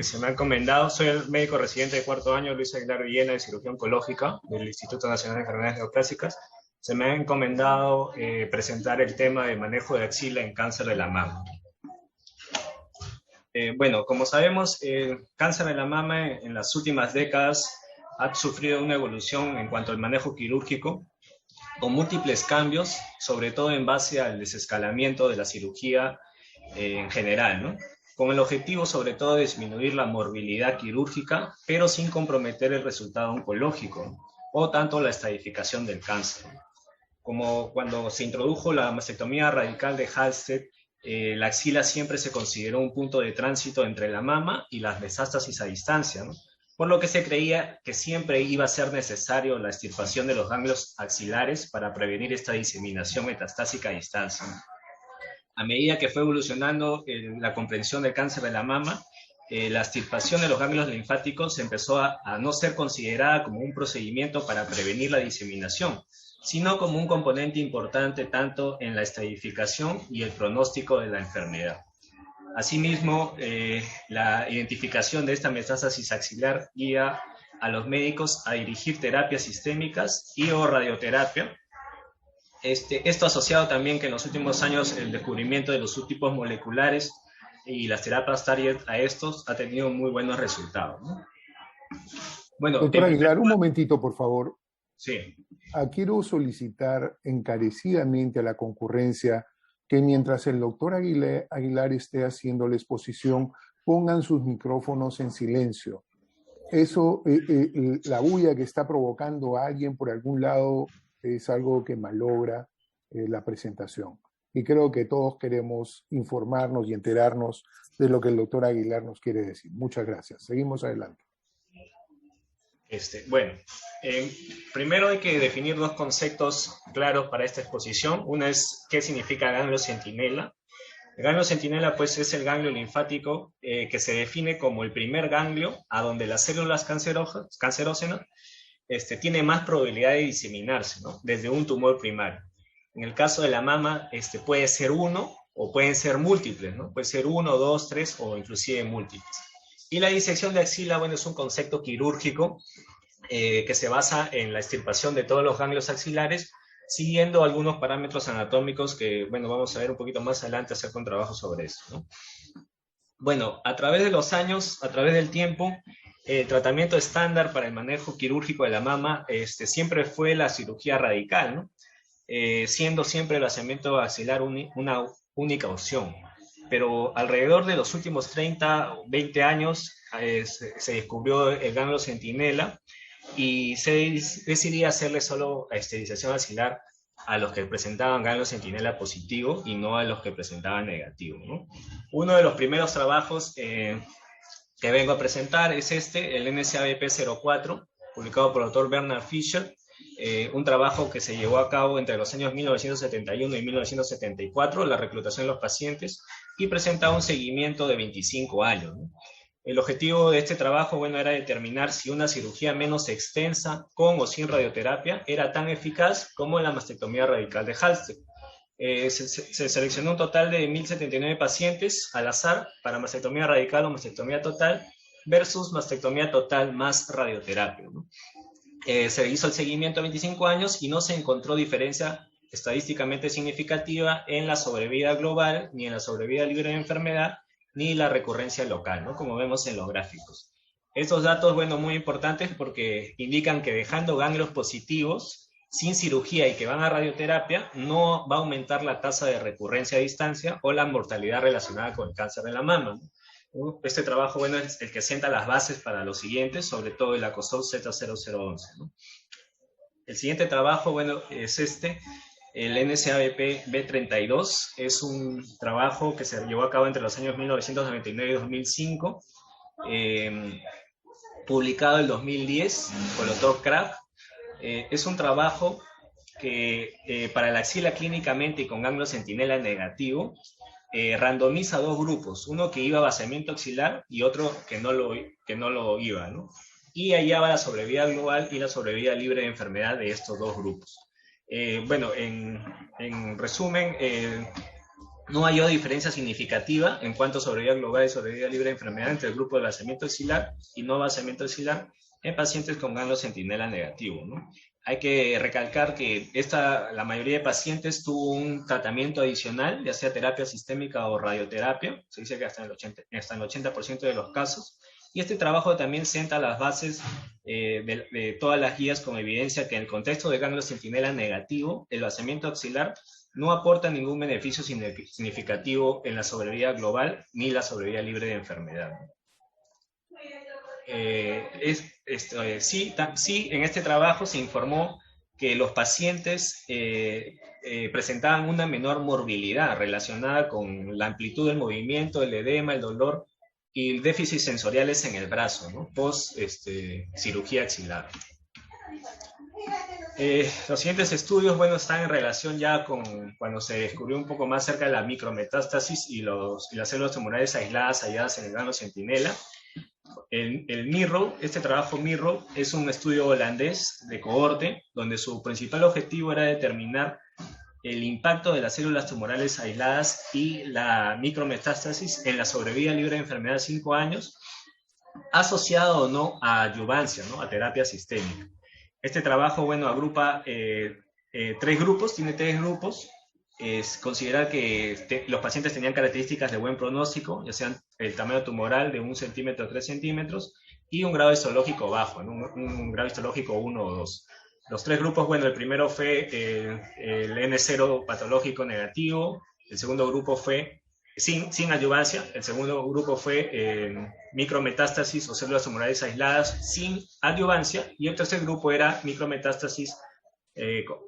se me ha encomendado, soy el médico residente de cuarto año, Luis Aguilar Villena, de Cirugía Oncológica del Instituto Nacional de Enfermedades Neoplásicas. Se me ha encomendado presentar el tema de manejo de axila en cáncer de la mama. Bueno, como sabemos, el cáncer de la mama en las últimas décadas ha sufrido una evolución en cuanto al manejo quirúrgico, con múltiples cambios, sobre todo en base al desescalamiento de la cirugía en general, ¿no? Con el objetivo sobre todo de disminuir la morbilidad quirúrgica, pero sin comprometer el resultado oncológico, o tanto la estadificación del cáncer. Como cuando se introdujo la mastectomía radical de Halsted, la axila siempre se consideró un punto de tránsito entre la mama y las metástasis a distancia, ¿no? Por lo que se creía que siempre iba a ser necesario la extirpación de los ganglios axilares para prevenir esta diseminación metastásica a distancia. A medida que fue evolucionando la comprensión del cáncer de la mama, la extirpación de los ganglios linfáticos empezó a no ser considerada como un procedimiento para prevenir la diseminación, sino como un componente importante tanto en la estadificación y el pronóstico de la enfermedad. Asimismo, la identificación de esta metástasis axilar guía a los médicos a dirigir terapias sistémicas y o radioterapia. Esto asociado también que en los últimos años el descubrimiento de los subtipos moleculares y las terapias target a estos ha tenido muy buenos resultados, ¿no? Bueno, doctor Aguilar, un momentito, por favor. Sí. Quiero solicitar encarecidamente a la concurrencia que mientras el doctor Aguilar esté haciendo la exposición, pongan sus micrófonos en silencio. Eso, la bulla que está provocando a alguien por algún lado es algo que malogra la presentación. Y creo que todos queremos informarnos y enterarnos de lo que el doctor Aguilar nos quiere decir. Muchas gracias. Seguimos adelante. Bueno, primero hay que definir dos conceptos claros para esta exposición. Uno es qué significa ganglio centinela. El ganglio centinela pues es el ganglio linfático que se define como el primer ganglio a donde las células cancerógenas tiene más probabilidad de diseminarse, ¿no? Desde un tumor primario. En el caso de la mama puede ser uno o pueden ser múltiples, ¿no? Puede ser uno, dos, tres o inclusive múltiples. Y la disección de axila, bueno, es un concepto quirúrgico que se basa en la extirpación de todos los ganglios axilares, siguiendo algunos parámetros anatómicos que, bueno, vamos a ver un poquito más adelante, hacer un trabajo sobre eso, ¿no? Bueno, a través de los años, a través del tiempo, el tratamiento estándar para el manejo quirúrgico de la mama siempre fue la cirugía radical, ¿no? Siendo siempre el vaciamiento axilar una única opción. Pero alrededor de los últimos 30 o 20 años se descubrió el ganglio centinela y se decidía hacerle solo esterilización axilar a los que presentaban ganglio centinela positivo y no a los que presentaban negativo, ¿no? Uno de los primeros trabajos que vengo a presentar es el NSABP04, publicado por el doctor Bernard Fischer, un trabajo que se llevó a cabo entre los años 1971 y 1974, la reclutación de los pacientes, y presentaba un seguimiento de 25 años, ¿no? El objetivo de este trabajo, bueno, era determinar si una cirugía menos extensa, con o sin radioterapia, era tan eficaz como la mastectomía radical de Halsted. Se seleccionó un total de 1.079 pacientes al azar para mastectomía radical o mastectomía total versus mastectomía total más radioterapia, ¿no? Se hizo el seguimiento a 25 años y no se encontró diferencia estadísticamente significativa en la sobrevida global, ni en la sobrevida libre de enfermedad, ni la recurrencia local, ¿no? Como vemos en los gráficos. Estos datos, bueno, muy importantes porque indican que dejando ganglios positivos, sin cirugía y que van a radioterapia, no va a aumentar la tasa de recurrencia a distancia o la mortalidad relacionada con el cáncer de la mama, ¿no? Este trabajo, bueno, es el que sienta las bases para los siguientes, sobre todo el ACOSOL Z0011, ¿no? El siguiente trabajo, bueno, es el NSABP B32, es un trabajo que se llevó a cabo entre los años 1999 y 2005, publicado en 2010 por el doctor Kraft. Es un trabajo que para la axila clínicamente y con ganglio centinela negativo, randomiza dos grupos, uno que iba a vaciamiento axilar y otro que no lo iba, ¿no? Y hallaba la sobrevida global y la sobrevida libre de enfermedad de estos dos grupos. Bueno, en resumen, No halló diferencia significativa en cuanto a sobrevida global y sobrevida libre de enfermedad entre el grupo de vaciamiento axilar y no vaciamiento axilar en pacientes con ganglio centinela negativo, ¿no? Hay que recalcar que la mayoría de pacientes tuvo un tratamiento adicional, ya sea terapia sistémica o radioterapia, se dice que hasta el 80% de los casos, y este trabajo también sienta las bases de todas las guías con evidencia que en el contexto de ganglio centinela negativo, el vaciamiento axilar no aporta ningún beneficio significativo en la sobrevida global ni la sobrevida libre de enfermedad. Sí, en este trabajo se informó que los pacientes presentaban una menor morbilidad relacionada con la amplitud del movimiento, el edema, el dolor y déficits sensoriales en el brazo, ¿no? Post cirugía axilar. Los siguientes estudios, bueno, están en relación ya con cuando se descubrió un poco más cerca de la micrometástasis y las células tumorales aisladas halladas en el ganglio centinela. El MIRRO, este trabajo MIRRO, es un estudio holandés de cohorte, donde su principal objetivo era determinar el impacto de las células tumorales aisladas y la micrometástasis en la sobrevida libre de enfermedad de 5 años, asociado o no a adyuvancia, ¿no? A terapia sistémica. Este trabajo, bueno, agrupa tres grupos, tiene 3 grupos. Es considerar que los pacientes tenían características de buen pronóstico, ya sean el tamaño tumoral de 1 centímetro a 3 centímetros y un grado histológico bajo, ¿no? un grado histológico 1 o 2. Los 3 grupos, bueno, el primero fue el N0 patológico negativo, el segundo grupo fue sin adyuvancia, el segundo grupo fue micrometástasis o células tumorales aisladas sin adyuvancia, y el tercer grupo era micrometástasis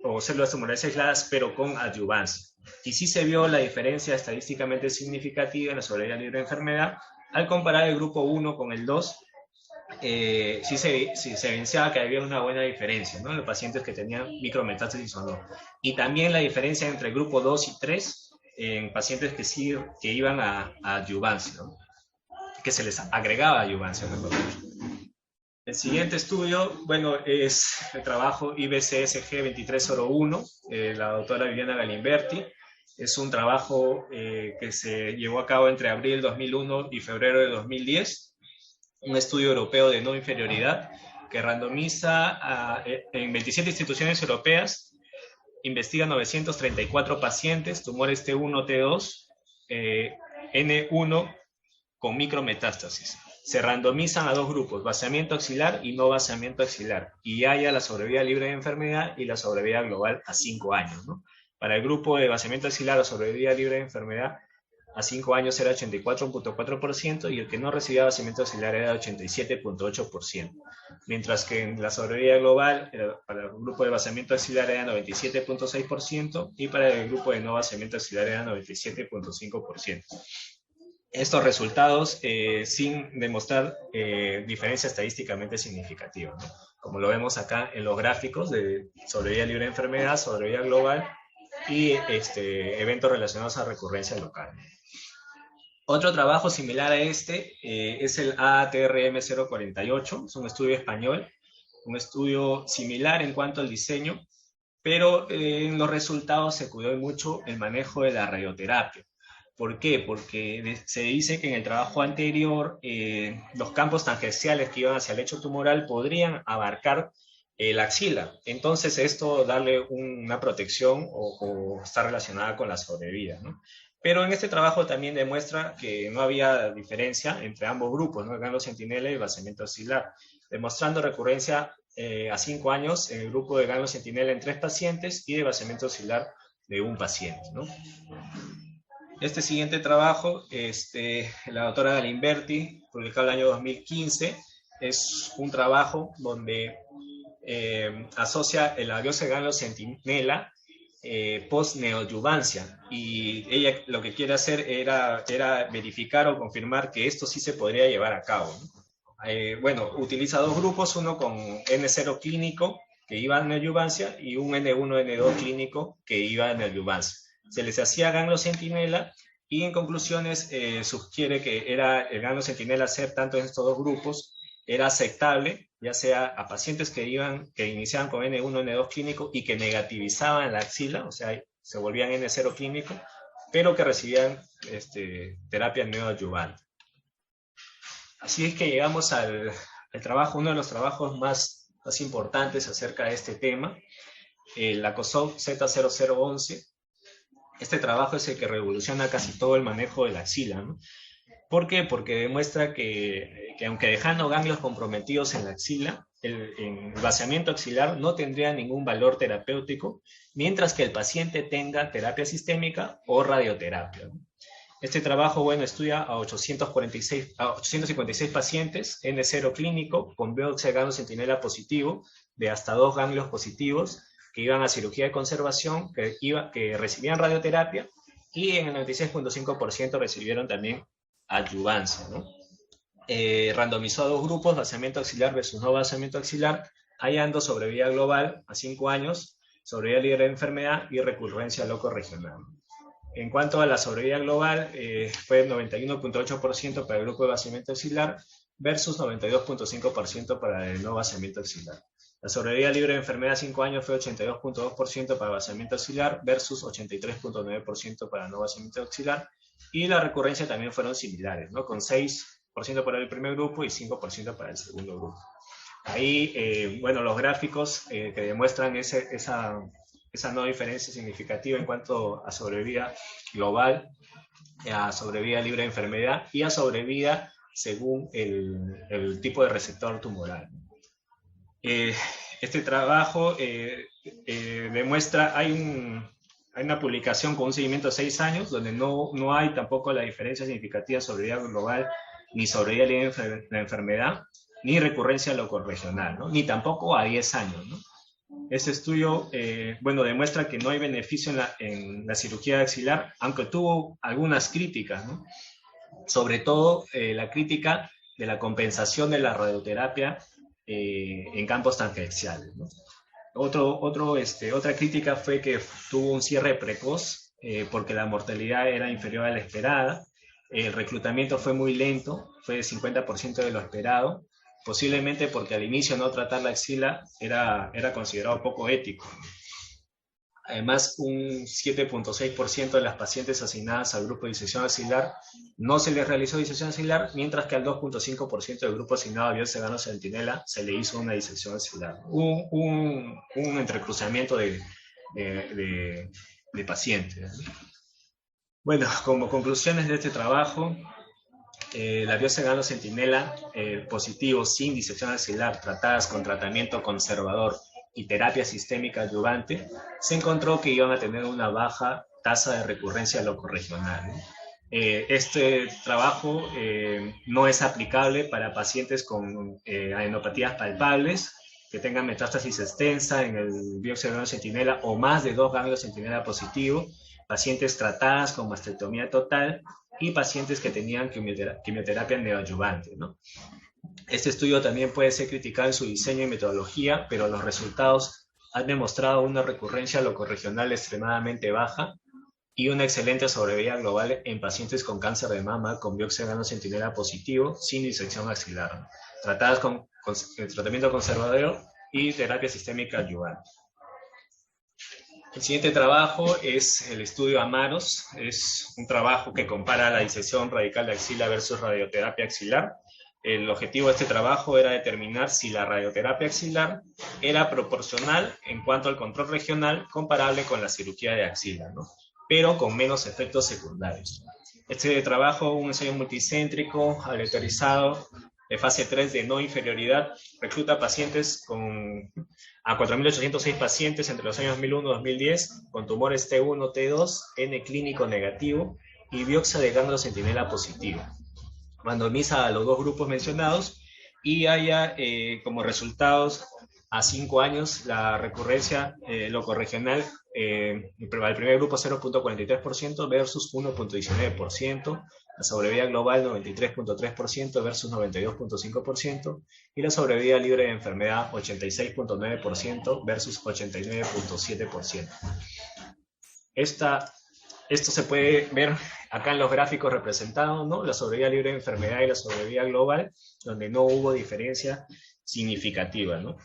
o células tumorales aisladas, pero con adyuvancia. Y sí se vio la diferencia estadísticamente significativa en la sobrevida libre de enfermedad. Al comparar el grupo 1 con el 2, sí se evidenciaba que había una buena diferencia, ¿no? En los pacientes que tenían micrometástasis o no. Y también la diferencia entre el grupo 2 y 3 en pacientes que iban a adyuvancia, ¿no? Que se les agregaba adyuvancia, mejor dicho. El siguiente estudio, bueno, es el trabajo IBCSG 2301, la doctora Viviana Galimberti. Es un trabajo que se llevó a cabo entre abril de 2001 y febrero de 2010, un estudio europeo de no inferioridad que randomiza en 27 instituciones europeas, investiga 934 pacientes, tumores T1, T2, N1 con micrometástasis. Se randomizan a 2 grupos, vaciamiento axilar y no vaciamiento axilar, y haya la sobrevida libre de enfermedad y la sobrevida global a 5 años, ¿no? Para el grupo de vaciamiento axilar, la sobrevida libre de enfermedad a 5 años era 84.4% y el que no recibía vaciamiento axilar era 87.8%, mientras que en la sobrevida global para el grupo de vaciamiento axilar era 97.6% y para el grupo de no vaciamiento axilar era 97.5%. Estos resultados sin demostrar diferencia estadísticamente significativa, ¿no? Como lo vemos acá en los gráficos de sobrevida libre de enfermedad, sobrevida global y eventos relacionados a recurrencia local. Otro trabajo similar a este es el ATRM048, es un estudio español, un estudio similar en cuanto al diseño, pero en los resultados se cuidó mucho el manejo de la radioterapia. ¿Por qué? Porque se dice que en el trabajo anterior los campos tangenciales que iban hacia el lecho tumoral podrían abarcar la axila. Entonces esto darle una protección o está relacionada con la sobrevida, ¿no? Pero en este trabajo también demuestra que no había diferencia entre ambos grupos, ¿no? El ganglio centinela y el vaciamiento axilar, demostrando recurrencia a 5 años en el grupo de ganglio centinela en 3 pacientes y de vaciamiento axilar de 1 paciente, ¿no? Este siguiente trabajo, la doctora Galimberti, publicado el año 2015, es un trabajo donde asocia la diosa de ganglio centinela post-neoadyuvancia, y ella lo que quiere hacer era verificar o confirmar que esto sí se podría llevar a cabo, ¿no? Bueno, utiliza 2 grupos, uno con N0 clínico que iba a neoadyuvancia y un N1, N2 clínico que iba a neoadyuvancia. Se les hacía ganglio centinela y en conclusiones sugiere que el ganglio centinela ser tanto en estos 2 grupos era aceptable, ya sea a pacientes que iniciaban con N1, N2 clínico y que negativizaban la axila, o sea, se volvían N0 clínico, pero que recibían terapia neoadyuvante. Así es que llegamos al trabajo, uno de los trabajos más importantes acerca de este tema, el ACOSOC Z0011. Este trabajo es el que revoluciona casi todo el manejo de la axila, ¿no? ¿Por qué? Porque demuestra que aunque dejando ganglios comprometidos en la axila, el vaciamiento axilar no tendría ningún valor terapéutico, mientras que el paciente tenga terapia sistémica o radioterapia, ¿no? Este trabajo, bueno, estudia a 856 pacientes, N0 clínico, con biopsia de ganglio centinela positivo, de hasta 2 ganglios positivos, que iban a cirugía de conservación, que recibían radioterapia, y en el 96.5% recibieron también adyuvancia, ¿no? Randomizó a 2 grupos, vaciamiento axilar versus no vaciamiento axilar, hallando sobrevida global a 5 años, sobrevida libre de enfermedad y recurrencia loco-regional. En cuanto a la sobrevida global, fue 91.8% para el grupo de vaciamiento axilar versus 92.5% para el no vaciamiento axilar. La sobrevida libre de enfermedad a 5 años fue 82.2% para vaciamiento axilar versus 83.9% para no vaciamiento axilar. Y la recurrencia también fueron similares, ¿no? Con 6% para el primer grupo y 5% para el segundo grupo. Ahí, bueno, los gráficos que demuestran esa no diferencia significativa en cuanto a sobrevida global, a sobrevida libre de enfermedad y a sobrevida según el tipo de receptor tumoral. Este trabajo demuestra, hay una publicación con un seguimiento de 6 años, donde no hay tampoco la diferencia significativa sobre sobrevida global, ni sobrevida libre de enfermedad, ni recurrencia locorregional, ¿no? Ni tampoco a 10 años, ¿no? Este estudio, bueno, demuestra que no hay beneficio en la cirugía axilar, aunque tuvo algunas críticas, ¿no? Sobre todo la crítica de la compensación de la radioterapia en campos tangenciales, ¿no? Otra crítica fue que tuvo un cierre precoz porque la mortalidad era inferior a la esperada, el reclutamiento fue muy lento, fue de 50% de lo esperado, posiblemente porque al inicio no tratar la axila era considerado poco ético. Además, un 7.6% de las pacientes asignadas al grupo de disección axilar no se les realizó disección axilar, mientras que al 2.5% del grupo asignado a biopsia de ganglio centinela se le hizo una disección axilar. Un entrecruzamiento de pacientes. Bueno, como conclusiones de este trabajo, la biopsia de ganglio centinela positivo sin disección axilar tratadas con tratamiento conservador y terapia sistémica adyuvante, se encontró que iban a tener una baja tasa de recurrencia locorregional, ¿no? Este trabajo no es aplicable para pacientes con adenopatías palpables que tengan metástasis extensa en el biopsia de ganglio centinela o más de 2 ganglios centinela positivo, pacientes tratadas con mastectomía total y pacientes que tenían quimioterapia neoadyuvante, ¿no? Este estudio también puede ser criticado en su diseño y metodología, pero los resultados han demostrado una recurrencia locorregional extremadamente baja y una excelente sobrevida global en pacientes con cáncer de mama con biopsia de ganglio centinela positivo sin disección axilar, tratadas con tratamiento conservador y terapia sistémica adyuvante. El siguiente trabajo es el estudio AMAROS. Es un trabajo que compara la disección radical de axila versus radioterapia axilar. El objetivo de este trabajo era determinar si la radioterapia axilar era proporcional en cuanto al control regional comparable con la cirugía de axila, ¿no? Pero con menos efectos secundarios. Este trabajo, un ensayo multicéntrico, aleatorizado, de fase 3 de no inferioridad, recluta pacientes a 4.806 pacientes entre los años 2001 y 2010 con tumores T1, T2, N clínico negativo y biopsia de ganglio centinela positivo. Randomiza a los 2 grupos mencionados y haya como resultados a 5 años la recurrencia locorregional al primer grupo 0.43% versus 1.19%, la sobrevida global 93.3% versus 92.5% y la sobrevida libre de enfermedad 86.9% versus 89.7%. Esto se puede ver acá en los gráficos representados, ¿no? La sobrevida libre de enfermedad y la sobrevida global, donde no hubo diferencia significativa, ¿no?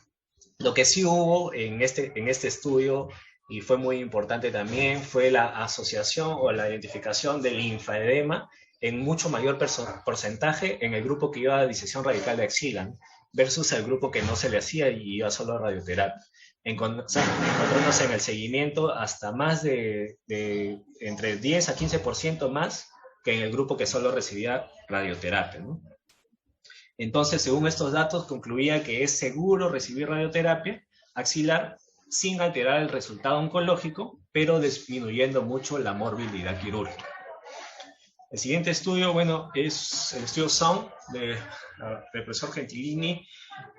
Lo que sí hubo en este estudio y fue muy importante también, fue la asociación o la identificación del linfaedema en mucho mayor porcentaje en el grupo que iba a disección radical de axila, ¿no? Versus el grupo que no se le hacía y iba solo a radioterapia. Encontrándose en el seguimiento hasta más de entre 10 a 15% más que en el grupo que solo recibía radioterapia, ¿no? Entonces, según estos datos, concluía que es seguro recibir radioterapia axilar sin alterar el resultado oncológico, pero disminuyendo mucho la morbilidad quirúrgica. El siguiente estudio, bueno, es el estudio SOUND del profesor Gentilini.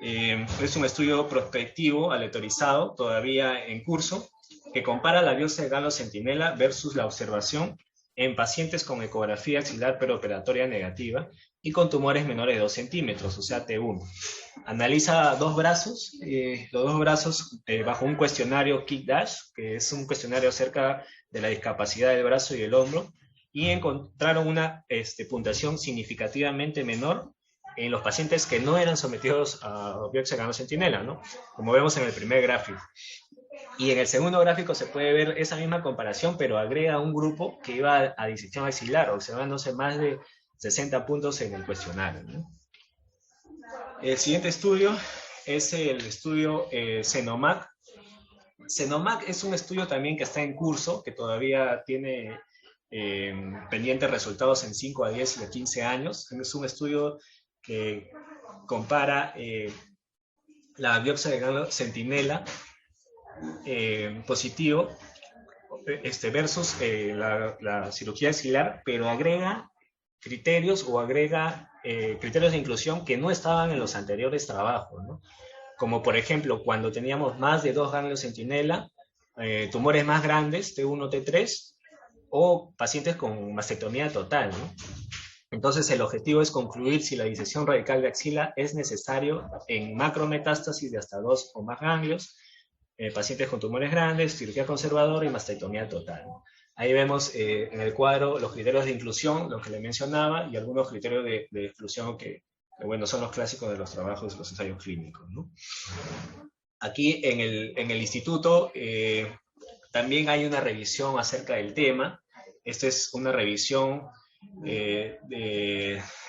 Es un estudio prospectivo, aleatorizado, todavía en curso, que compara la biopsia de ganglio centinela versus la observación en pacientes con ecografía axilar preoperatoria negativa y con tumores menores de 2 centímetros, o sea, T1. Analiza dos brazos, los dos brazos bajo un cuestionario Kick-Dash, que es un cuestionario acerca de la discapacidad del brazo y del hombro, y encontraron una puntuación significativamente menor en los pacientes que no eran sometidos a biopsia de ganglio centinela, ¿no? Como vemos en el primer gráfico. Y en el segundo gráfico se puede ver esa misma comparación, pero agrega un grupo que iba a disección axilar, observándose más de 60 puntos en el cuestionario, ¿no? El siguiente estudio es el estudio CENOMAC. CENOMAC es un estudio también que está en curso, que todavía tiene pendientes resultados en 5 a 10 y a 15 años. Es un estudio que compara la biopsia de ganglio centinela positivo versus la cirugía axilar, pero agrega criterios o agrega criterios de inclusión que no estaban en los anteriores trabajos, ¿no? Como por ejemplo, cuando teníamos más de 2 ganglios centinela, tumores más grandes, T1, T3, o pacientes con mastectomía total, ¿no? Entonces el objetivo es concluir si la disección radical de axila es necesario en macrometástasis de hasta 2 o más ganglios, pacientes con tumores grandes, cirugía conservadora y mastectomía total, ¿no? Ahí vemos en el cuadro los criterios de inclusión, los que le mencionaba, y algunos criterios de exclusión que, bueno, son los clásicos de los trabajos de los ensayos clínicos, ¿no? Aquí en el instituto también hay una revisión acerca del tema. Esta es una revisión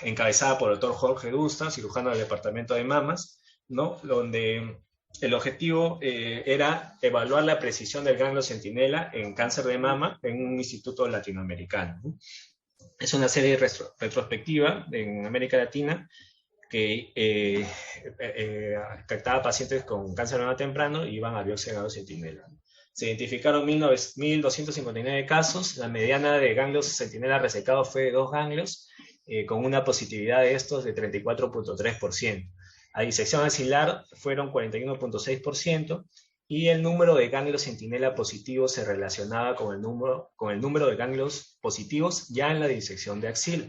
encabezada por el doctor Jorge Dusta, cirujano del departamento de mamas, ¿no? Donde el objetivo era evaluar la precisión del ganglio centinela en cáncer de mama en un instituto latinoamericano, ¿no? Es una serie retrospectiva en América Latina que captaba pacientes con cáncer de mama temprano y iban a biopsia de ganglio centinela. Se identificaron 1.259 casos, la mediana de ganglios centinela resecados fue de 2 ganglios, con una positividad de estos de 34.3%. A disección axilar fueron 41.6% y el número de ganglios centinela positivos se relacionaba con el número de ganglios positivos ya en la disección de axila.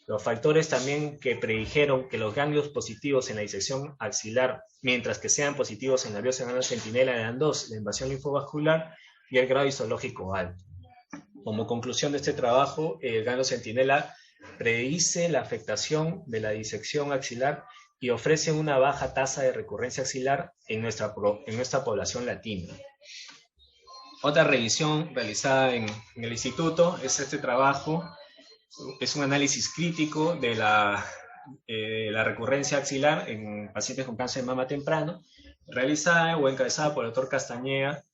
Los factores también que predijeron que los ganglios positivos en la disección axilar, mientras que sean positivos en la biopsia de ganglio centinela, eran 2, la invasión linfovascular y el grado histológico alto. Como conclusión de este trabajo, el ganglio centinela predice la afectación de la disección axilar y ofrece una baja tasa de recurrencia axilar en nuestra población latina. Otra revisión realizada en el instituto es este trabajo. Es un análisis crítico de la recurrencia axilar en pacientes con cáncer de mama temprano, realizada o encabezada por el doctor Castañeda,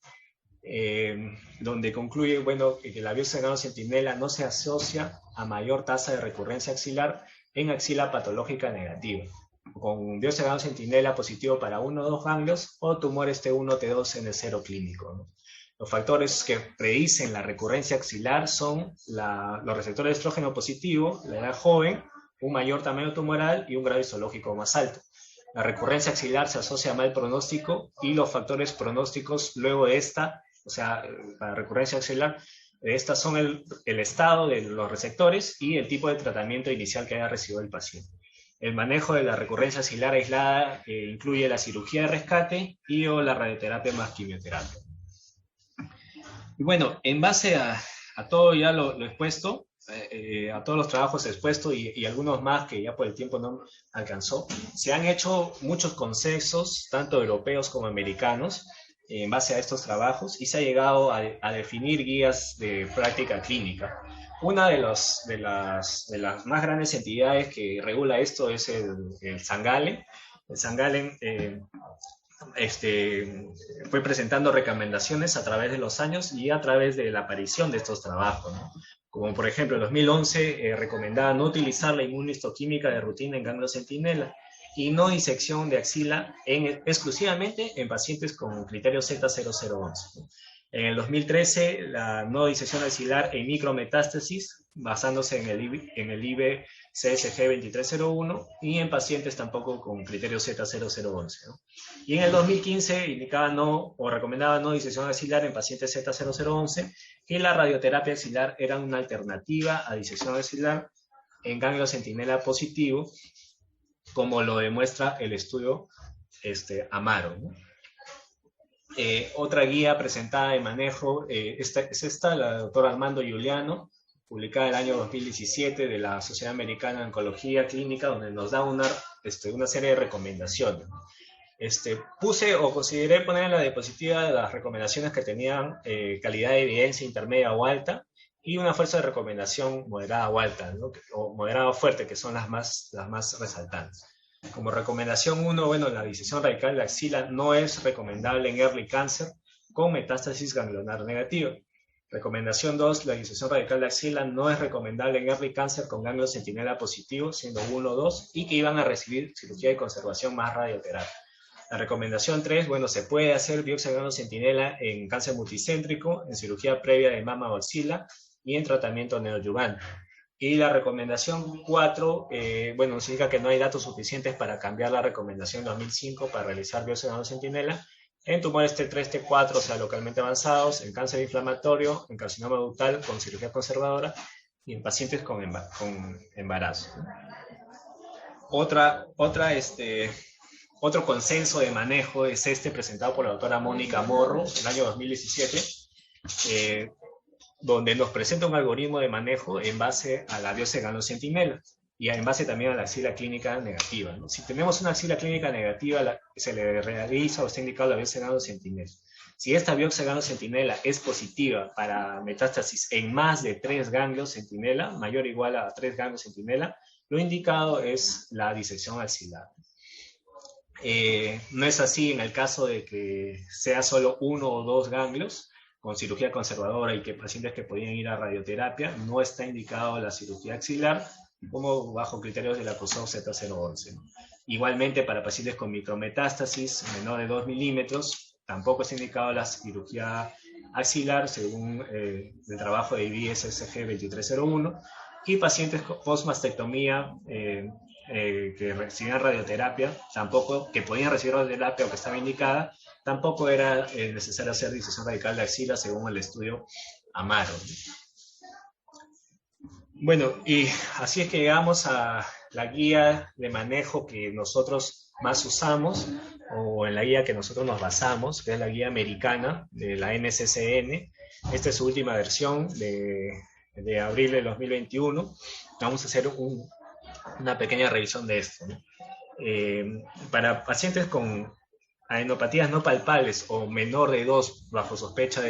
donde concluye, bueno, que la biopsia de ganglio centinela no se asocia a mayor tasa de recurrencia axilar en axila patológica negativa, con biopsia de ganglio centinela positivo para 1 o 2 ganglios o tumores T1 T2 en el cero clínico, ¿no? Los factores que predicen la recurrencia axilar son los receptores de estrógeno positivo, la edad joven, un mayor tamaño tumoral y un grado histológico más alto. La recurrencia axilar se asocia a mal pronóstico y los factores pronósticos luego de esta, o sea, la recurrencia axilar, estas son el estado de los receptores y el tipo de tratamiento inicial que haya recibido el paciente. El manejo de la recurrencia axilar aislada incluye la cirugía de rescate y o la radioterapia más quimioterapia. Y bueno, en base a todo ya lo expuesto, a todos los trabajos expuestos y algunos más que ya por el tiempo no alcanzó, se han hecho muchos consensos, tanto europeos como americanos, en base a estos trabajos y se ha llegado a definir guías de práctica clínica. Una de las más grandes entidades que regula esto es el SANGALEN. El SANGALEN fue presentando recomendaciones a través de los años y a través de la aparición de estos trabajos, ¿no? Como por ejemplo en 2011 recomendaba no utilizar la inmunistoquímica de rutina en ganglio centinela y no disección de axila exclusivamente en pacientes con criterio Z0011. En el 2013, la no disección axilar en micrometástasis, basándose en el IBE CSG 2301 y en pacientes tampoco con criterio Z0011, ¿no? Y en el 2015 indicaba no o recomendaba no disección axilar en pacientes Z0011 y la radioterapia axilar era una alternativa a disección axilar en ganglio centinela positivo, como lo demuestra el estudio Amaro, ¿no? Otra guía presentada de manejo, esta, la doctora Armando Giuliano, publicada en el año 2017 de la Sociedad Americana de Oncología Clínica, donde nos da una serie de recomendaciones. Puse o consideré poner en la diapositiva las recomendaciones que tenían calidad de evidencia intermedia o alta y una fuerza de recomendación moderada o alta, ¿no? O moderada o fuerte, que son las más resaltantes. Como recomendación 1, bueno, la disección radical de la axila no es recomendable en early cancer con metástasis ganglionar negativa. Recomendación 2, la disección radical de axila no es recomendable en early cancer con ganglio centinela positivo, siendo 1 o 2, y que iban a recibir cirugía de conservación más radioterapia. La recomendación 3, bueno, se puede hacer biopsia de ganglio centinela en cáncer multicéntrico, en cirugía previa de mama o axila y en tratamiento neoadyuvante. Y la recomendación 4, bueno, significa que no hay datos suficientes para cambiar la recomendación 2005 para realizar biopsia de ganglio centinela en tumores T3, T4, o sea, localmente avanzados, en cáncer inflamatorio, en carcinoma ductal con cirugía conservadora y en pacientes con embarazo. Otro consenso de manejo es presentado por la doctora Mónica Morro en el año 2017, donde nos presenta un algoritmo de manejo en base a la biopsia de ganglio centinela y en base también a la axila clínica negativa, ¿no? Si tenemos una axila clínica negativa, se le realiza o está indicado la biopsia de ganglio centinela. Si esta biopsia de ganglio centinela es positiva para metástasis en más de 3 ganglios centinela, mayor o igual a 3 ganglios centinela, lo indicado es la disección axilar. No es así en el caso de que sea solo 1 o 2 ganglios con cirugía conservadora y que pacientes que podían ir a radioterapia, no está indicado la cirugía axilar como bajo criterios de la COSOC Z011. Igualmente, para pacientes con micrometástasis menor de 2 milímetros, tampoco está indicado la cirugía axilar según el trabajo de IBI-SSG 2301, y pacientes post-mastectomía que recibían radioterapia, tampoco, que podían recibir radioterapia o que estaba indicada, tampoco era necesario hacer disección radical de axila según el estudio Amaro. Bueno, y así es que llegamos a la guía de manejo que nosotros más usamos, o en la guía que nosotros nos basamos, que es la guía americana de la NCCN. Esta es su última versión de abril de 2021. Vamos a hacer una pequeña revisión de esto, ¿no? Para pacientes con adenopatías no palpables o menor de 2 bajo sospecha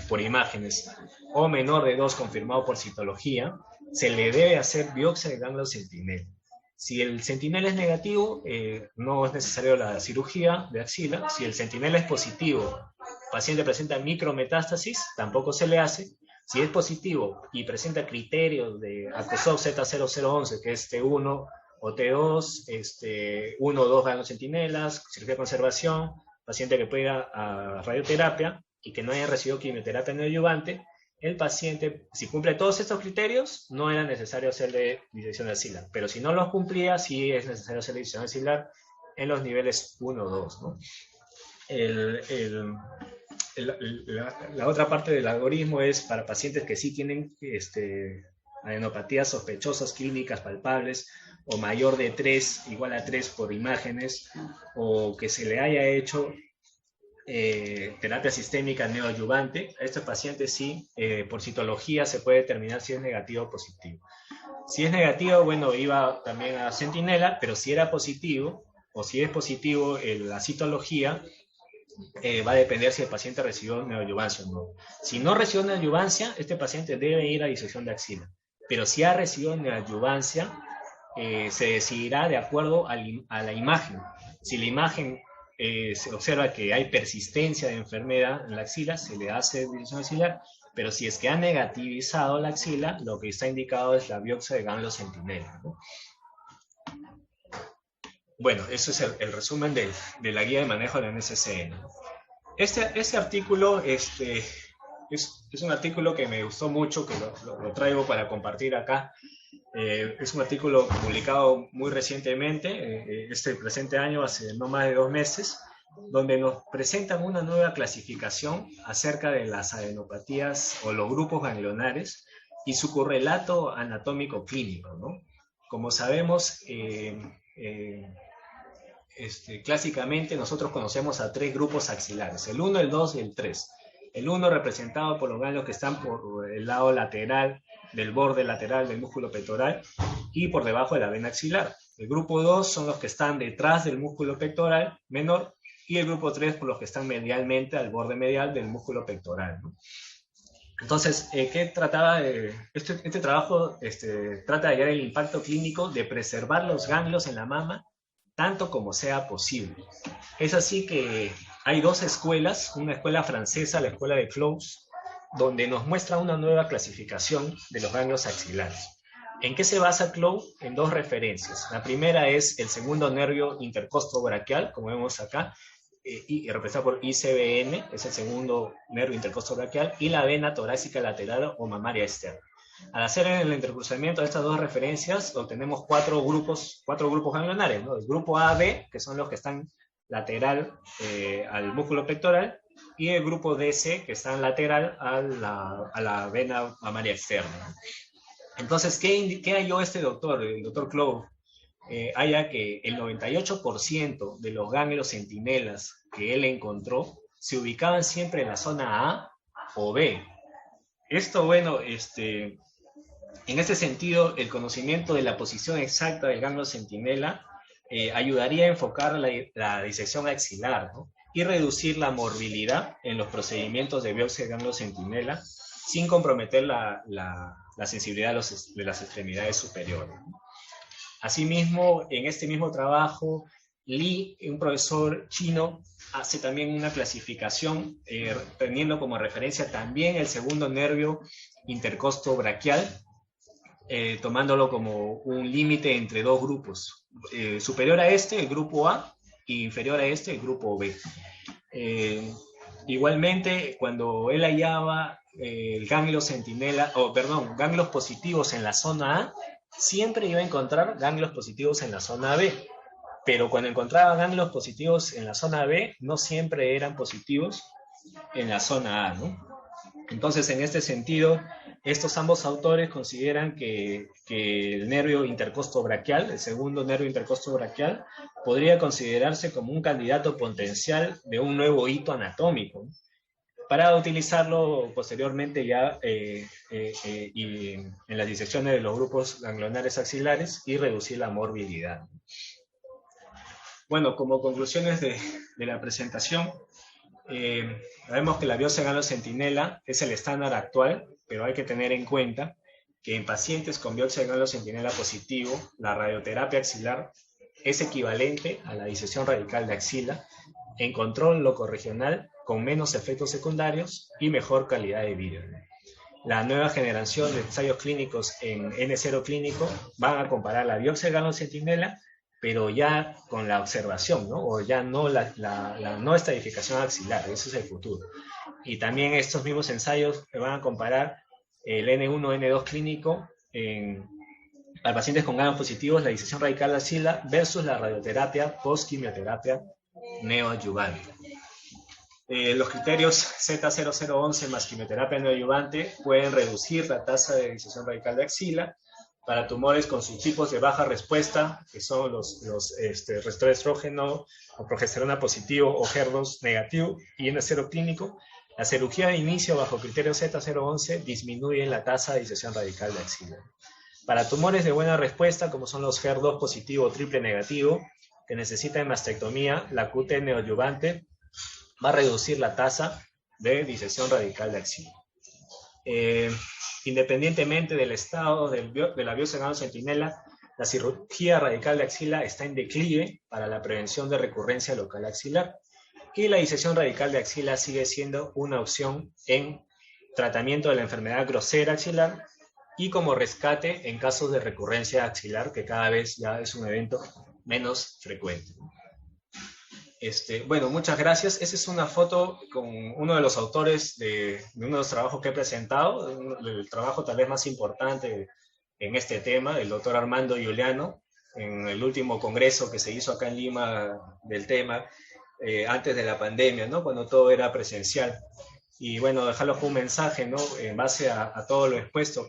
por imágenes o menor de 2 confirmado por citología, se le debe hacer biopsia de ganglio centinela. Si el centinela es negativo, no es necesario la cirugía de axila. Si el centinela es positivo, el paciente presenta micrometástasis, tampoco se le hace. Si es positivo y presenta criterios de ACOSOC Z0011, que es T1 o T2, 1 o 2 ganglios centinelas, cirugía de conservación, paciente que puede ir a radioterapia y que no haya recibido quimioterapia neoadyuvante, el paciente, si cumple todos estos criterios, no era necesario hacerle disección axilar. Pero si no los cumplía, sí es necesario hacerle disección axilar en los niveles 1 o 2, ¿no? La otra parte del algoritmo es para pacientes que sí tienen adenopatías sospechosas clínicas palpables o mayor de 3, igual a 3 por imágenes, o que se le haya hecho terapia sistémica neoadyuvante. A estos pacientes sí, por citología se puede determinar si es negativo o positivo. Si es negativo, bueno, iba también a centinela, pero si era positivo, o si es positivo la citología, va a depender si el paciente recibió neoadyuvancia o no. Si no recibió neoadyuvancia, este paciente debe ir a disección de axila. Pero si ha recibido neoadyuvancia, se decidirá de acuerdo a la imagen. Si la imagen se observa que hay persistencia de enfermedad en la axila, se le hace disección axilar, pero si es que ha negativizado la axila, lo que está indicado es la biopsia de ganglio centinela, ¿no? Bueno, eso es el resumen de la guía de manejo de la NCCN. Este artículo es un artículo que me gustó mucho, que lo traigo para compartir acá. Es un artículo publicado muy recientemente, este presente año, hace no más de 2 meses, donde nos presentan una nueva clasificación acerca de las adenopatías o los grupos ganglionares y su correlato anatómico clínico, ¿no? Como sabemos, clásicamente nosotros conocemos a 3 grupos axilares, el 1, el 2 y el 3. El 1 representado por los ganglios que están por el lado lateral del borde lateral del músculo pectoral y por debajo de la vena axilar. El grupo 2 son los que están detrás del músculo pectoral menor y el grupo 3 por los que están medialmente al borde medial del músculo pectoral, ¿no? Entonces, ¿qué trataba este trabajo trata de hallar el impacto clínico de preservar los ganglios en la mama tanto como sea posible. Es así que hay 2 escuelas, una escuela francesa, la escuela de Close, donde nos muestra una nueva clasificación de los ganglios axilares. ¿En qué se basa Close? En 2 referencias. La primera es el segundo nervio intercostobraquial, como vemos acá, y representado por ICBN, es el segundo nervio intercostobraquial, y la vena torácica lateral o mamaria externa. Al hacer el intercruzamiento de estas 2 referencias, obtenemos 4 grupos ganglionares, ¿no? El grupo AB, que son los que están lateral al músculo pectoral, y el grupo DC, que están lateral a la vena mamaria externa. Entonces, ¿qué halló el doctor Clove? Halla que el 98% de los ganglios centinelas que él encontró se ubicaban siempre en la zona A o B. Esto, bueno, en ese sentido, el conocimiento de la posición exacta del ganglio centinela ayudaría a enfocar la disección axilar, ¿no? Y reducir la morbilidad en los procedimientos de biopsia de ganglio centinela sin comprometer la sensibilidad de las extremidades superiores, ¿no? Asimismo, en este mismo trabajo, Li, un profesor chino, hace también una clasificación teniendo como referencia también el segundo nervio intercostobraquial, tomándolo como un límite entre 2 grupos. Superior a este, el grupo A, y inferior a este, el grupo B. Igualmente, cuando él hallaba ganglios positivos en la zona A, siempre iba a encontrar ganglios positivos en la zona B. Pero cuando encontraba ganglios positivos en la zona B, no siempre eran positivos en la zona A, ¿no? Entonces, en este sentido, estos ambos autores consideran que el nervio intercostobraquial, el segundo nervio intercostobraquial, podría considerarse como un candidato potencial de un nuevo hito anatómico, ¿no? Para utilizarlo posteriormente ya y en las disecciones de los grupos ganglionares axilares y reducir la morbilidad. Bueno, como conclusiones de la presentación, sabemos que la biopsia de ganglio centinela es el estándar actual, pero hay que tener en cuenta que en pacientes con biopsia de ganglio centinela positivo, la radioterapia axilar es equivalente a la disección radical de axila en control locorregional con menos efectos secundarios y mejor calidad de vida. La nueva generación de ensayos clínicos en N0 clínico van a comparar la biopsia de ganglio centinela, pero ya con la observación, ¿no? O ya no la no estratificación axilar, ese es el futuro. Y también estos mismos ensayos van a comparar el N1, N2 clínico para pacientes con ganglios positivos, la disección radical de axila versus la radioterapia post-quimioterapia neoadyuvante. Los criterios Z0011 más quimioterapia neoadyuvante pueden reducir la tasa de disección radical de axila para tumores con subtipos de baja respuesta, que son los retroestrógeno o progesterona positivo o HER2 negativo y N0 clínico. La cirugía de inicio bajo criterio Z011 disminuye la tasa de disección radical de axila. Para tumores de buena respuesta, como son los HER2 positivo o triple negativo, que necesitan mastectomía, la QT neoadyuvante va a reducir la tasa de disección radical de axila. Independientemente del estado de la biopsia ganglio centinela, la cirugía radical de axila está en declive para la prevención de recurrencia local axilar, y la disección radical de axila sigue siendo una opción en tratamiento de la enfermedad grosera axilar y como rescate en casos de recurrencia axilar, que cada vez ya es un evento menos frecuente. Bueno, muchas gracias. Esa es una foto con uno de los autores de uno de los trabajos que he presentado, el trabajo tal vez más importante en este tema, el doctor Armando Giuliano, en el último congreso que se hizo acá en Lima del tema, antes de la pandemia, ¿no? Cuando todo era presencial. Y bueno, dejarlos con un mensaje, ¿no? En base a todo lo expuesto,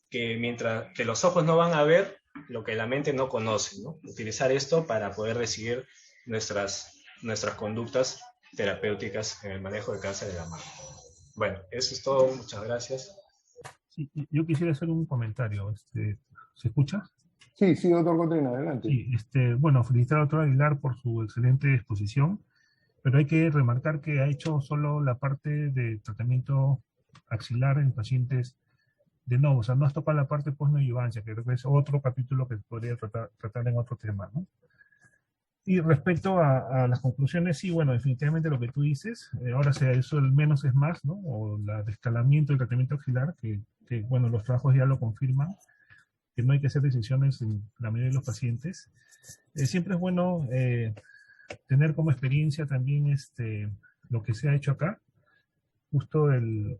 que mientras que los ojos no van a ver lo que la mente no conoce, ¿no? Utilizar esto para poder decidir nuestras conductas terapéuticas en el manejo de cáncer de la mama. Bueno, eso es todo. Muchas gracias. Sí, yo quisiera hacer un comentario. ¿Se escucha? Sí, sí, doctor Cotrina, adelante. Sí, bueno, felicitar al doctor Aguilar por su excelente exposición, pero hay que remarcar que ha hecho solo la parte de tratamiento axilar en pacientes de nuevo, o sea, no has tocado la parte post-neoadjuvancia, que creo que es otro capítulo que podría tratar en otro tema, ¿no? Y respecto a las conclusiones, sí, bueno, definitivamente lo que tú dices, ahora se hizo el menos es más, ¿no? O el escalamiento del tratamiento axilar, que, bueno, los trabajos ya lo confirman, que no hay que hacer decisiones en la mayoría de los pacientes. Siempre es bueno tener como experiencia también lo que se ha hecho acá, justo el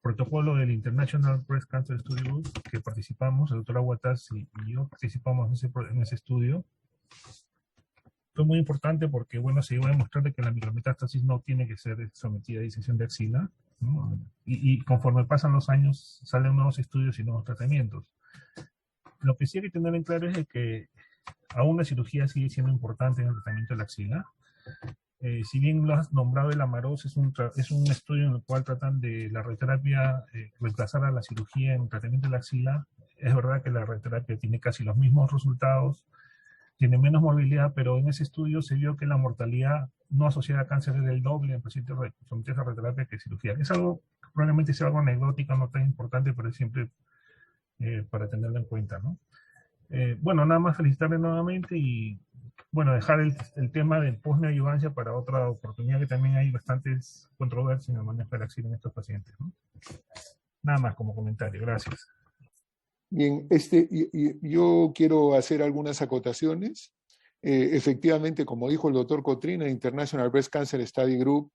protocolo del International Breast Cancer Study Group, que participamos, el doctor Aguatas y yo participamos en ese estudio. Fue muy importante porque, bueno, se iba a demostrar que la micrometástasis no tiene que ser sometida a disección de axila, ¿no? Y conforme pasan los años, salen nuevos estudios y nuevos tratamientos. Lo que sí hay que tener en claro es que aún la cirugía sigue siendo importante en el tratamiento de la axila. Si bien lo has nombrado, el AMAROS es un estudio en el cual tratan de la radioterapia reemplazar a la cirugía en el tratamiento de la axila. Es verdad que la radioterapia tiene casi los mismos resultados, tiene menos morbilidad, pero en ese estudio se vio que la mortalidad no asociada a cáncer es del doble en pacientes sometidos a radioterapia que cirugía. Es algo, probablemente sea algo anecdótico, no tan importante, pero es siempre para tenerlo en cuenta, ¿no? Bueno, nada más felicitarle nuevamente y, bueno, dejar el tema del post-neoadjuvancia para otra oportunidad, que también hay bastantes controversias en el manejo de la axila en estos pacientes, ¿no? Nada más como comentario. Gracias. Bien, yo quiero hacer algunas acotaciones. Efectivamente, como dijo el doctor Cotrina, International Breast Cancer Study Group,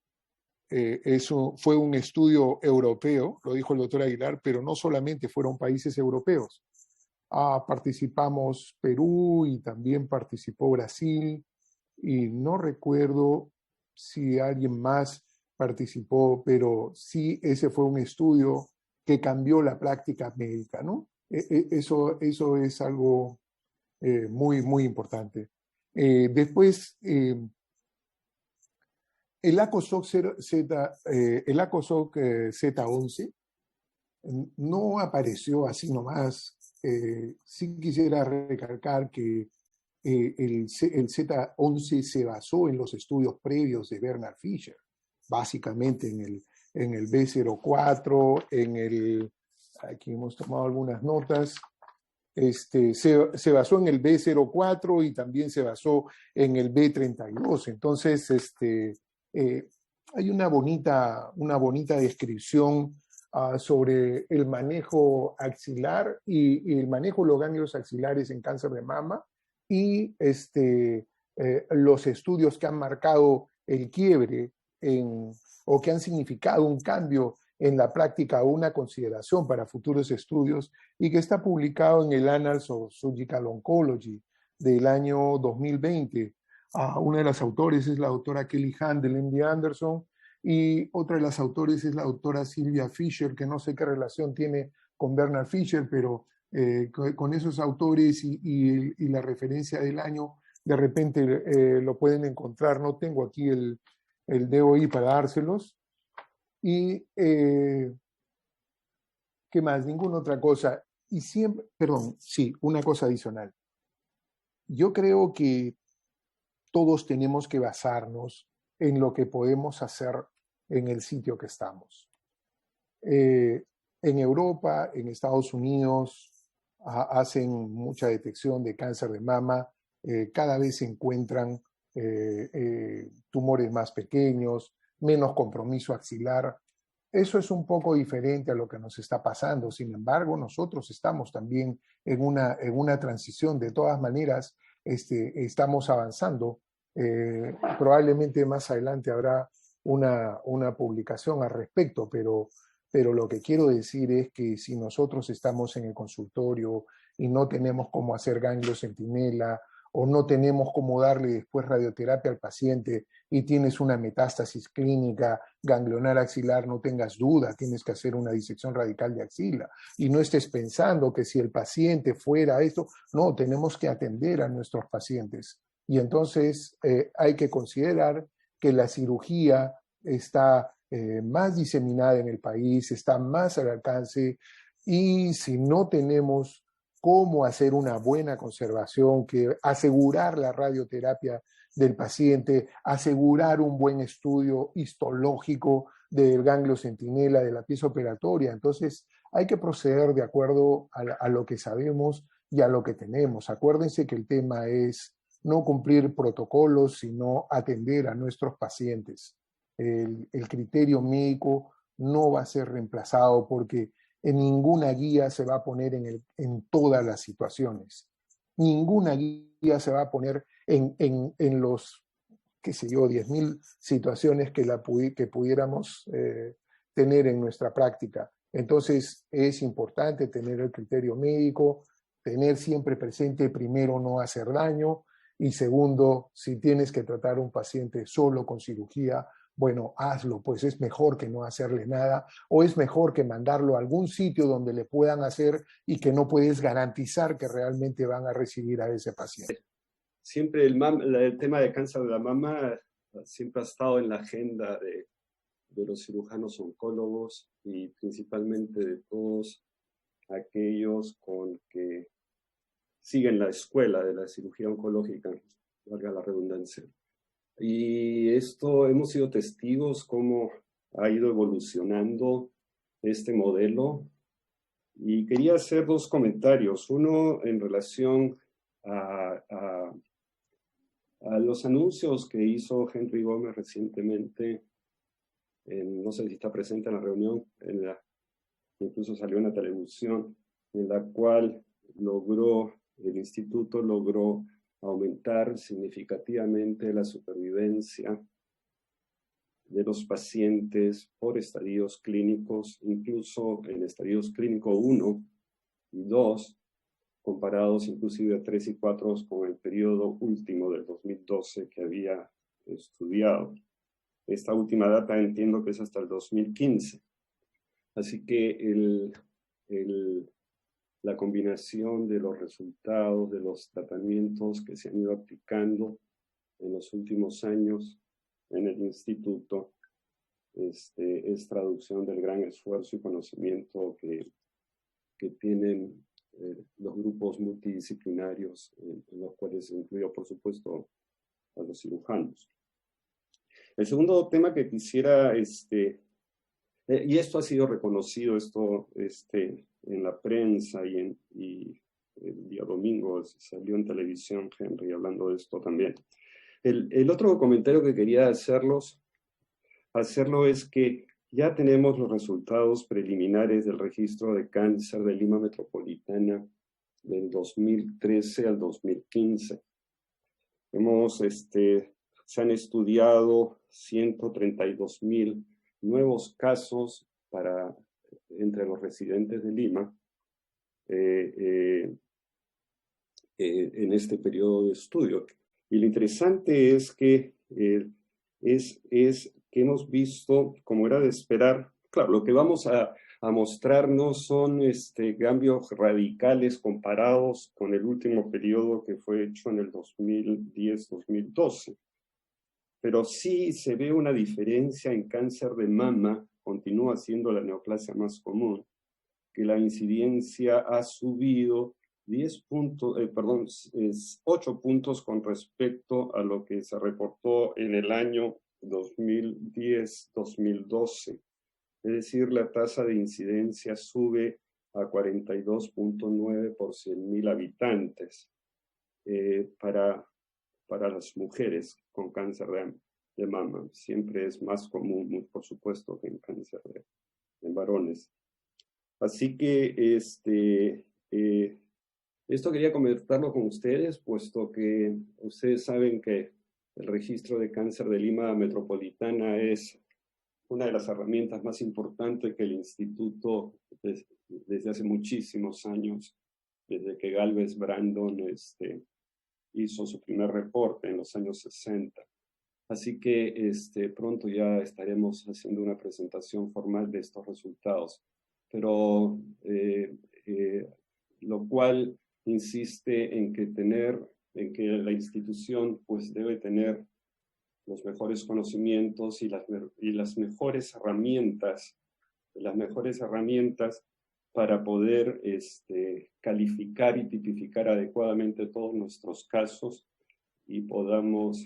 eso fue un estudio europeo, lo dijo el doctor Aguilar, pero no solamente fueron países europeos. Participamos Perú y también participó Brasil, y no recuerdo si alguien más participó, pero sí ese fue un estudio que cambió la práctica médica, ¿no? Eso es algo muy, muy importante. Después, el ACOSOC Z11 no apareció así nomás. Sí quisiera recalcar que el Z11 se basó en los estudios previos de Bernard Fisher, básicamente en el B04, aquí hemos tomado algunas notas, se basó en el B04 y también se basó en el B32. Entonces, hay una bonita descripción sobre el manejo axilar y el manejo de los ganglios axilares en cáncer de mama y los estudios que han marcado el quiebre o que han significado un cambio en la práctica o una consideración para futuros estudios y que está publicado en el Annals of Surgical Oncology del año 2020. Una de las autores es la doctora Kelly Hunt del MD Anderson y otra de las autores es la doctora Sylvia Fisher, que no sé qué relación tiene con Bernard Fisher, pero con esos autores y la referencia del año, de repente lo pueden encontrar. No tengo aquí el DOI para dárselos. Y, ¿qué más? Ninguna otra cosa. Y siempre, perdón, sí, una cosa adicional. Yo creo que todos tenemos que basarnos en lo que podemos hacer en el sitio que estamos. En Europa, en Estados Unidos, hacen mucha detección de cáncer de mama, cada vez se encuentran tumores más pequeños, menos compromiso axilar. Eso es un poco diferente a lo que nos está pasando. Sin embargo, nosotros estamos también en una transición. De todas maneras, estamos avanzando. Probablemente más adelante habrá una publicación al respecto, pero lo que quiero decir es que si nosotros estamos en el consultorio y no tenemos cómo hacer ganglio centinela o no tenemos cómo darle después radioterapia al paciente y tienes una metástasis clínica ganglionar axilar, no tengas duda, tienes que hacer una disección radical de axila y no estés pensando que si el paciente fuera esto, no, tenemos que atender a nuestros pacientes. Y entonces hay que considerar que la cirugía está más diseminada en el país, está más al alcance, y si no tenemos cómo hacer una buena conservación, que asegurar la radioterapia del paciente, asegurar un buen estudio histológico del ganglio centinela de la pieza operatoria, entonces hay que proceder de acuerdo a lo que sabemos y a lo que tenemos. Acuérdense que el tema es no cumplir protocolos, sino atender a nuestros pacientes. El criterio médico no va a ser reemplazado porque en ninguna guía se va a poner en todas las situaciones. Ninguna guía se va a poner en los, qué sé yo, 10.000 situaciones que pudiéramos tener en nuestra práctica. Entonces es importante tener el criterio médico, tener siempre presente, primero, no hacer daño, y segundo, si tienes que tratar a un paciente solo con cirugía, bueno, hazlo, pues es mejor que no hacerle nada, o es mejor que mandarlo a algún sitio donde le puedan hacer y que no puedes garantizar que realmente van a recibir a ese paciente. Siempre el tema de cáncer de la mama siempre ha estado en la agenda de los cirujanos oncólogos y principalmente de todos aquellos con que siguen la escuela de la cirugía oncológica, valga la redundancia. Y esto hemos sido testigos cómo ha ido evolucionando este modelo. Y quería hacer dos comentarios. Uno en relación a los anuncios que hizo Henry Gómez recientemente, no sé si está presente en la reunión, incluso salió en la televisión, en la cual el instituto logró aumentar significativamente la supervivencia de los pacientes por estadios clínicos, incluso en estadios clínico 1 y 2, comparados inclusive a 3 y 4 con el periodo último del 2012 que había estudiado. Esta última data entiendo que es hasta el 2015. Así que la combinación de los resultados de los tratamientos que se han ido aplicando en los últimos años en el instituto es traducción del gran esfuerzo y conocimiento que tienen los grupos multidisciplinarios, en los cuales se incluye, por supuesto, a los cirujanos. El segundo tema que quisiera, y esto ha sido reconocido en la prensa y el día domingo salió en televisión Henry hablando de esto también. El otro comentario que quería hacerlo es que ya tenemos los resultados preliminares del registro de cáncer de Lima Metropolitana del 2013 al 2015. Se han estudiado 132,000 nuevos casos entre los residentes de Lima en este periodo de estudio. Y lo interesante es que hemos visto, como era de esperar, claro, lo que vamos a mostrar no son cambios radicales comparados con el último periodo que fue hecho en el 2010-2012. Pero sí se ve una diferencia en cáncer de mama, continúa siendo la neoplasia más común, que la incidencia ha subido 8 puntos con respecto a lo que se reportó en el año 2010-2012. Es decir, la tasa de incidencia sube a 42.9 por 100.000 habitantes para las mujeres con cáncer de mama. Siempre es más común, por supuesto, que en cáncer en varones. Así que esto quería comentarlo con ustedes, puesto que ustedes saben que el registro de cáncer de Lima Metropolitana es una de las herramientas más importantes que el instituto desde hace muchísimos años, desde que Galvez Brandon hizo su primer reporte en los años 60. Así que pronto ya estaremos haciendo una presentación formal de estos resultados. Pero lo cual insiste en que la institución pues debe tener los mejores conocimientos y las mejores herramientas para poder calificar y tipificar adecuadamente todos nuestros casos y podemos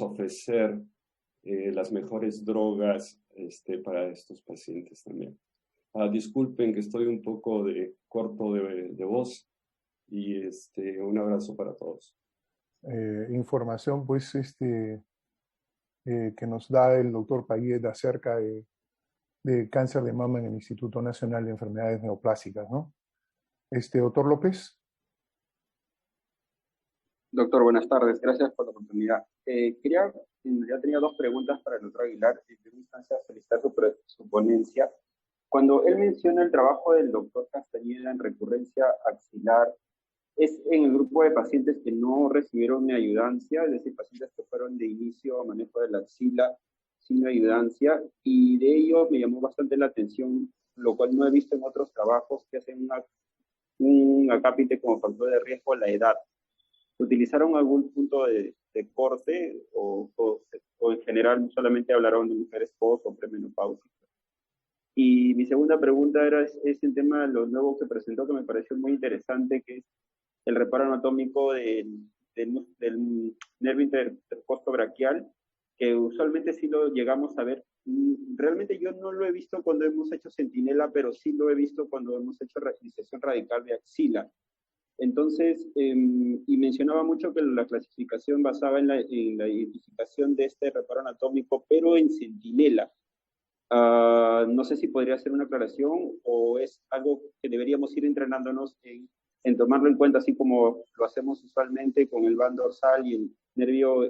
ofrecer las mejores drogas para estos pacientes también. Disculpen que estoy un poco corto de voz y un abrazo para todos. Información pues que nos da el doctor Payet acerca de cáncer de mama en el Instituto Nacional de Enfermedades Neoplásicas, ¿no? Doctor López. Doctor, buenas tardes. Gracias por la oportunidad. Ya tenía dos preguntas para el doctor Aguilar. En primera instancia, felicitar su ponencia. Cuando él menciona el trabajo del doctor Castañeda en recurrencia axilar, ¿es en el grupo de pacientes que no recibieron una ayudancia, es decir, pacientes que fueron de inicio a manejo de la axila sin ayudancia? Y de ello me llamó bastante la atención, lo cual no he visto en otros trabajos, que hacen un acápite como factor de riesgo la edad. ¿Utilizaron algún punto de corte o en general solamente hablaron de mujeres post o premenopáusicas? Y mi segunda pregunta es el tema de lo nuevo que presentó, que me pareció muy interesante, que es el reparo anatómico del nervio intercostobraquial, que usualmente sí lo llegamos a ver. Realmente yo no lo he visto cuando hemos hecho centinela, pero sí lo he visto cuando hemos hecho disección radical de axila. Entonces, y mencionaba mucho que la clasificación basaba en la identificación de este reparo anatómico, pero en centinela. No sé si podría ser una aclaración o es algo que deberíamos ir entrenándonos en tomarlo en cuenta, así como lo hacemos usualmente con el bando dorsal y el nervio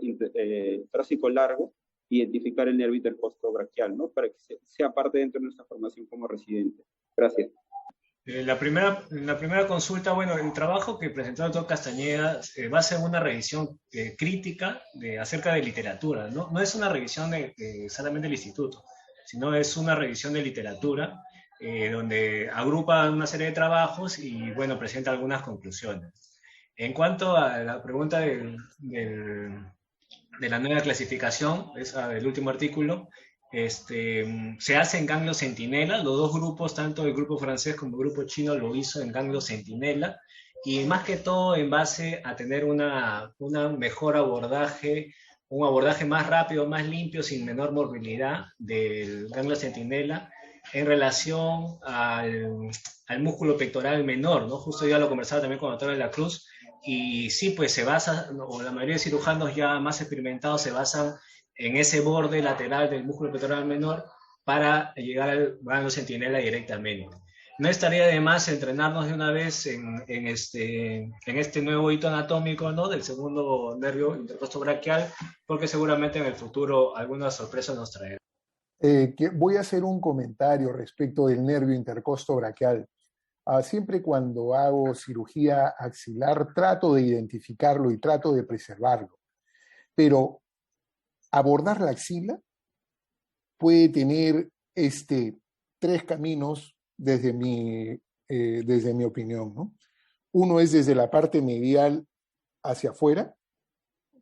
torácico largo, identificar el nervio intercostobraquial, ¿no? Para que sea parte dentro de nuestra formación como residente. Gracias. La primera consulta, bueno, el trabajo que presentó el doctor Castañeda va a ser una revisión crítica acerca de literatura, ¿no? No es una revisión solamente del instituto, sino es una revisión de literatura donde agrupa una serie de trabajos y, bueno, presenta algunas conclusiones. En cuanto a la pregunta de la nueva clasificación, esa del último artículo, se hace en ganglio centinela. Los dos grupos, tanto el grupo francés como el grupo chino, lo hizo en ganglio centinela, y más que todo en base a tener un mejor abordaje, un abordaje más rápido, más limpio, sin menor morbilidad del ganglio centinela en relación al músculo pectoral menor, ¿no? Justo ya lo conversaba también con la doctora de la Cruz, y sí, pues se basa, o la mayoría de cirujanos ya más experimentados se basan en ese borde lateral del músculo pectoral menor para llegar al ganglio centinela directamente. No estaría de más entrenarnos de una vez en este nuevo hito anatómico, ¿no?, del segundo nervio intercostobraquial, porque seguramente en el futuro alguna sorpresa nos traerá. Voy a hacer un comentario respecto del nervio intercostobraquial. Siempre cuando hago cirugía axilar trato de identificarlo y trato de preservarlo, pero abordar la axila puede tener tres caminos desde mi opinión, ¿no? Uno es desde la parte medial hacia afuera,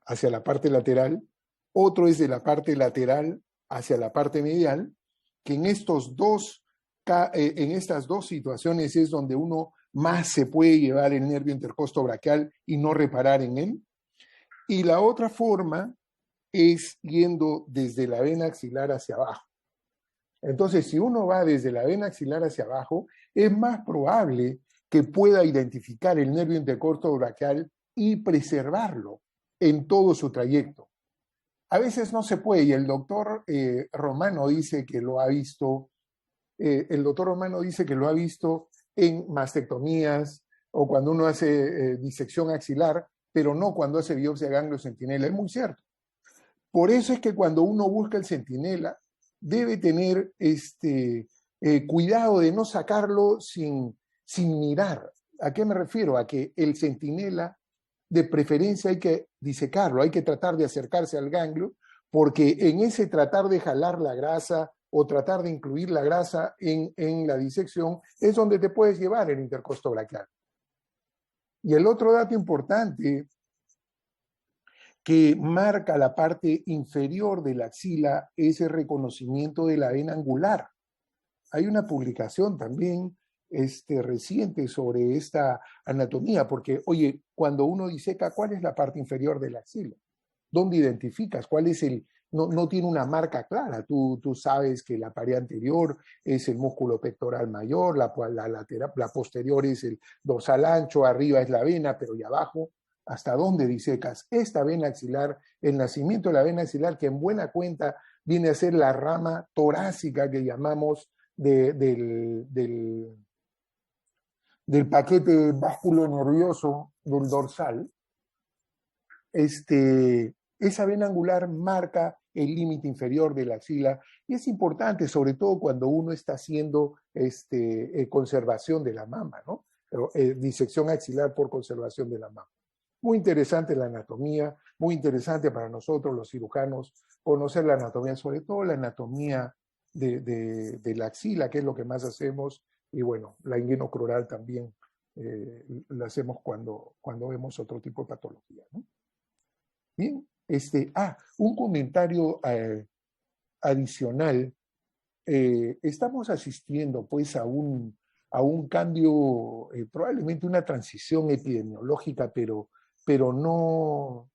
hacia la parte lateral. Otro es de la parte lateral hacia la parte medial, que en estas dos situaciones es donde uno más se puede llevar el nervio intercostobraquial y no reparar en él. Y la otra forma es yendo desde la vena axilar hacia abajo. Entonces, si uno va desde la vena axilar hacia abajo, es más probable que pueda identificar el nervio intercorto braquial y preservarlo en todo su trayecto. A veces no se puede, y el doctor Romano dice que lo ha visto, en mastectomías o cuando uno hace disección axilar, pero no cuando hace biopsia de ganglio centinela. Es muy cierto. Por eso es que cuando uno busca el centinela, debe tener cuidado de no sacarlo sin mirar. ¿A qué me refiero? A que el centinela, de preferencia, hay que disecarlo, hay que tratar de acercarse al ganglio, porque en ese tratar de jalar la grasa o tratar de incluir la grasa en la disección es donde te puedes llevar el intercosto braquial. Y el otro dato importante que marca la parte inferior de la axila es el reconocimiento de la vena angular. Hay una publicación también reciente sobre esta anatomía, porque, oye, cuando uno diseca, ¿cuál es la parte inferior de la axila? ¿Dónde identificas? ¿Cuál es el...? No tiene una marca clara. Tú sabes que la pared anterior es el músculo pectoral mayor, la posterior es el dorsal ancho, arriba es la vena, pero y abajo, ¿hasta dónde disecas? Esta vena axilar, el nacimiento de la vena axilar, que en buena cuenta viene a ser la rama torácica que llamamos del paquete básculo nervioso del dorsal, esa vena angular marca el límite inferior de la axila y es importante, sobre todo cuando uno está haciendo conservación de la mama, ¿no? Disección axilar por conservación de la mama. Muy interesante la anatomía, muy interesante para nosotros los cirujanos conocer la anatomía, sobre todo la anatomía de la axila, que es lo que más hacemos, y bueno, la inguinocrural también la hacemos cuando vemos otro tipo de patología, ¿no? Bien, un comentario adicional. Estamos asistiendo pues a un cambio, probablemente una transición epidemiológica, pero no,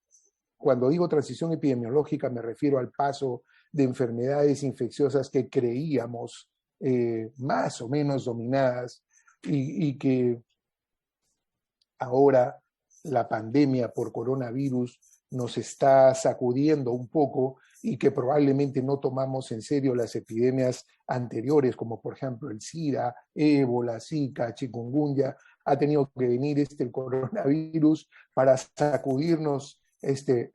cuando digo transición epidemiológica me refiero al paso de enfermedades infecciosas que creíamos más o menos dominadas y que ahora la pandemia por coronavirus nos está sacudiendo un poco y que probablemente no tomamos en serio las epidemias anteriores, como por ejemplo el SIDA, ébola, Zika, chikungunya. Ha tenido que venir el coronavirus para sacudirnos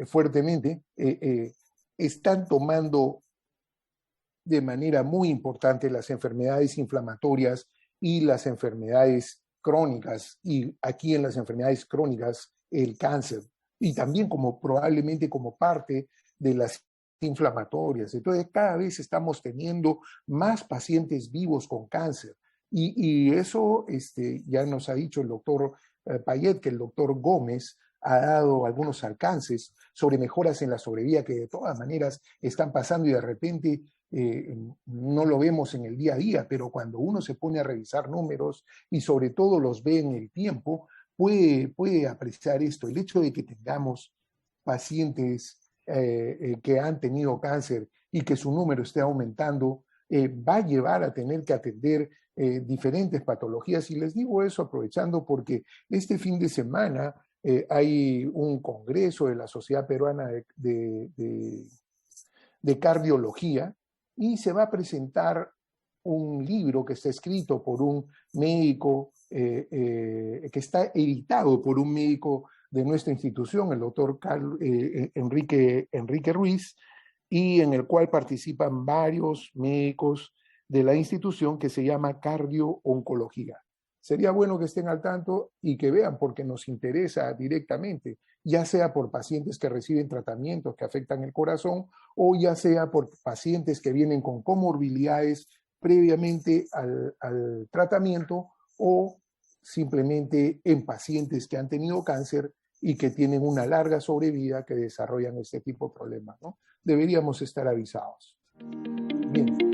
fuertemente. Están tomando de manera muy importante las enfermedades inflamatorias y las enfermedades crónicas, y aquí en las enfermedades crónicas el cáncer, y también probablemente como parte de las inflamatorias. Entonces cada vez estamos teniendo más pacientes vivos con cáncer y eso ya nos ha dicho el doctor Payet, que el doctor Gómez ha dado algunos alcances sobre mejoras en la sobrevida que de todas maneras están pasando y de repente no lo vemos en el día a día, pero cuando uno se pone a revisar números y sobre todo los ve en el tiempo, puede apreciar esto. El hecho de que tengamos pacientes que han tenido cáncer y que su número esté aumentando, va a llevar a tener que atender diferentes patologías. Y les digo eso aprovechando porque este fin de semana hay un congreso de la Sociedad Peruana de Cardiología y se va a presentar un libro que está escrito por un médico, que está editado por un médico de nuestra institución, el doctor Enrique Ruiz, y en el cual participan varios médicos de la institución, que se llama Cardio-Oncología. Sería bueno que estén al tanto y que vean, porque nos interesa directamente, ya sea por pacientes que reciben tratamientos que afectan el corazón o ya sea por pacientes que vienen con comorbilidades previamente al tratamiento o simplemente en pacientes que han tenido cáncer y que tienen una larga sobrevida que desarrollan este tipo de problemas, ¿no? Deberíamos estar avisados. Bien.